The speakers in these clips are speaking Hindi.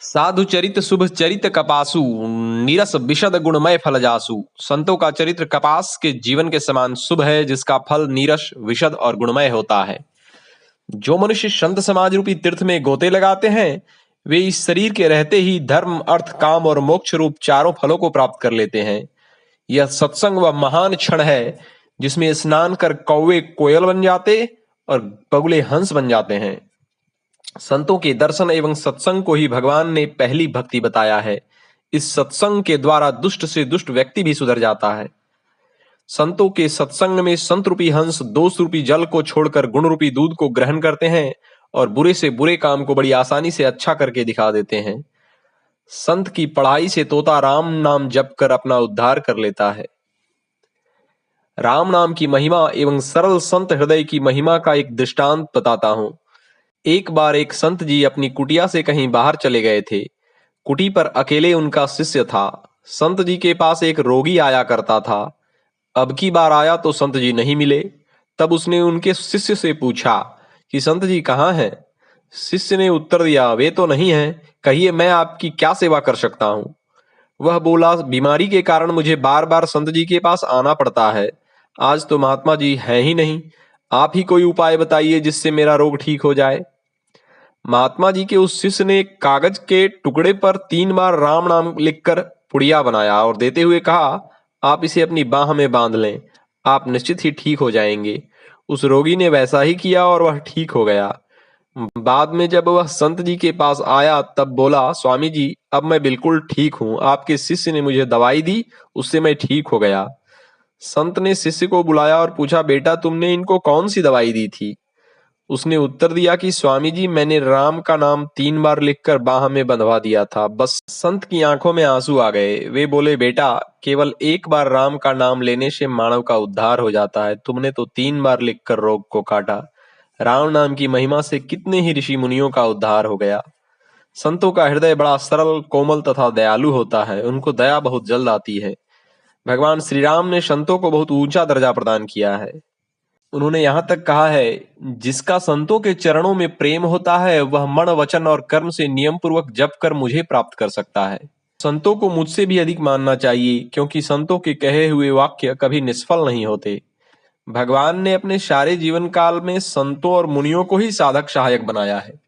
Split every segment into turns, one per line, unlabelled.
साधु चरित शुभ चरित कपासु, नीरस विशद गुणमय फल जासु। संतों का चरित्र कपास के जीवन के समान शुभ है, जिसका फल नीरस विशद और गुणमय होता है। जो मनुष्य संत समाज रूपी तीर्थ में गोते लगाते हैं, वे इस शरीर के रहते ही धर्म, अर्थ, काम और मोक्ष रूप चारों फलों को प्राप्त कर लेते हैं। यह सत्संग वह महान क्षण है जिसमें स्नान कर कौवे कोयल बन जाते और बगुले हंस बन जाते हैं। संतों के दर्शन एवं सत्संग को ही भगवान ने पहली भक्ति बताया है। इस सत्संग के द्वारा दुष्ट से दुष्ट व्यक्ति भी सुधर जाता है। संतों के सत्संग में संत रूपी हंस दोष रूपी जल को छोड़कर गुण रूपी दूध को ग्रहण करते हैं और बुरे से बुरे काम को बड़ी आसानी से अच्छा करके दिखा देते हैं। संत की पढ़ाई से तोता राम नाम जप कर अपना उद्धार कर लेता है। राम नाम की महिमा एवं सरल संत हृदय की महिमा का एक दृष्टांत बताता हूं। एक बार एक संत जी अपनी कुटिया से कहीं बाहर चले गए थे। कुटी पर अकेले उनका शिष्य था। संत जी के पास एक रोगी आया करता था। अब की बार आया तो संत जी नहीं मिले। तब उसने उनके शिष्य से पूछा कि संत जी कहाँ हैं? शिष्य ने उत्तर दिया, वे तो नहीं हैं, कहिए मैं आपकी क्या सेवा कर सकता हूँ? वह बोला, बीमारी के कारण मुझे बार बार संत जी के पास आना पड़ता है। आज तो महात्मा जी हैं ही नहीं, आप ही कोई उपाय बताइए जिससे मेरा रोग ठीक हो जाए। महात्मा जी के उस शिष्य ने एक कागज के टुकड़े पर 3 बार राम नाम लिखकर पुड़िया बनाया और देते हुए कहा, आप इसे अपनी बाह में बांध लें, आप निश्चित ही ठीक हो जाएंगे। उस रोगी ने वैसा ही किया और वह ठीक हो गया। बाद में जब वह संत जी के पास आया तब बोला, स्वामी जी अब मैं बिल्कुल ठीक हूं, आपके शिष्य ने मुझे दवाई दी, उससे मैं ठीक हो गया। संत ने शिष्य को बुलाया और पूछा, बेटा तुमने इनको कौन सी दवाई दी थी? उसने उत्तर दिया कि स्वामी जी मैंने राम का नाम 3 बार लिखकर बाह में बंधवा दिया था। बस संत की आंखों में आंसू आ गए। वे बोले, बेटा केवल एक बार राम का नाम लेने से मानव का उद्धार हो जाता है, तुमने तो 3 बार लिखकर रोग को काटा। राम नाम की महिमा से कितने ही ऋषि मुनियों का उद्धार हो गया। संतों का हृदय बड़ा सरल, कोमल तथा दयालु होता है। उनको दया बहुत जल्द आती है। भगवान श्री राम ने संतों को बहुत ऊंचा दर्जा प्रदान किया है। उन्होंने यहाँ तक कहा है, जिसका संतों के चरणों में प्रेम होता है वह मन, वचन और कर्म से नियम पूर्वक जप कर मुझे प्राप्त कर सकता है। संतों को मुझसे भी अधिक मानना चाहिए, क्योंकि संतों के कहे हुए वाक्य कभी निष्फल नहीं होते। भगवान ने अपने सारे जीवन काल में संतों और मुनियों को ही साधक सहायक बनाया है।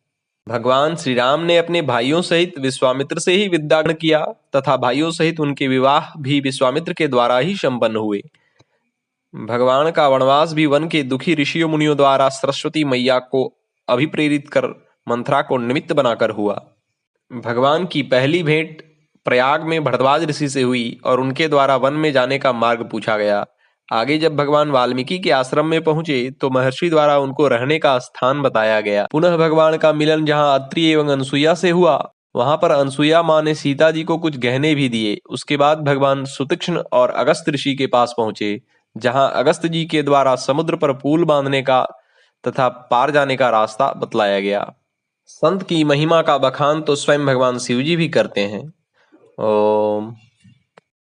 भगवान श्री राम ने अपने भाइयों सहित विश्वामित्र से ही विद्या ग्रहण किया तथा भाइयों सहित उनके विवाह भी विश्वामित्र के द्वारा ही संपन्न हुए। भगवान का वनवास भी वन के दुखी ऋषियों मुनियों द्वारा सरस्वती मैया को अभिप्रेरित कर मंथरा को निमित्त बनाकर हुआ। भगवान की पहली भेंट प्रयाग में भरद्वाज ऋषि से हुई और उनके द्वारा वन में जाने का मार्ग पूछा गया। आगे जब भगवान वाल्मीकि के आश्रम में पहुंचे तो महर्षि द्वारा उनको रहने का स्थान बताया गया। पुनः भगवान का मिलन जहां अत्रि एवं अनसुईया से हुआ, वहां पर अनसुईया माँ ने सीता जी को कुछ गहने भी दिए। उसके बाद भगवान सुतीक्ष्ण और अगस्त ऋषि के पास पहुंचे, जहां अगस्त जी के द्वारा समुद्र पर पुल बांधने का तथा पार जाने का रास्ता बतलाया गया। संत की महिमा का बखान तो स्वयं भगवान शिव जी भी करते हैं। ओम।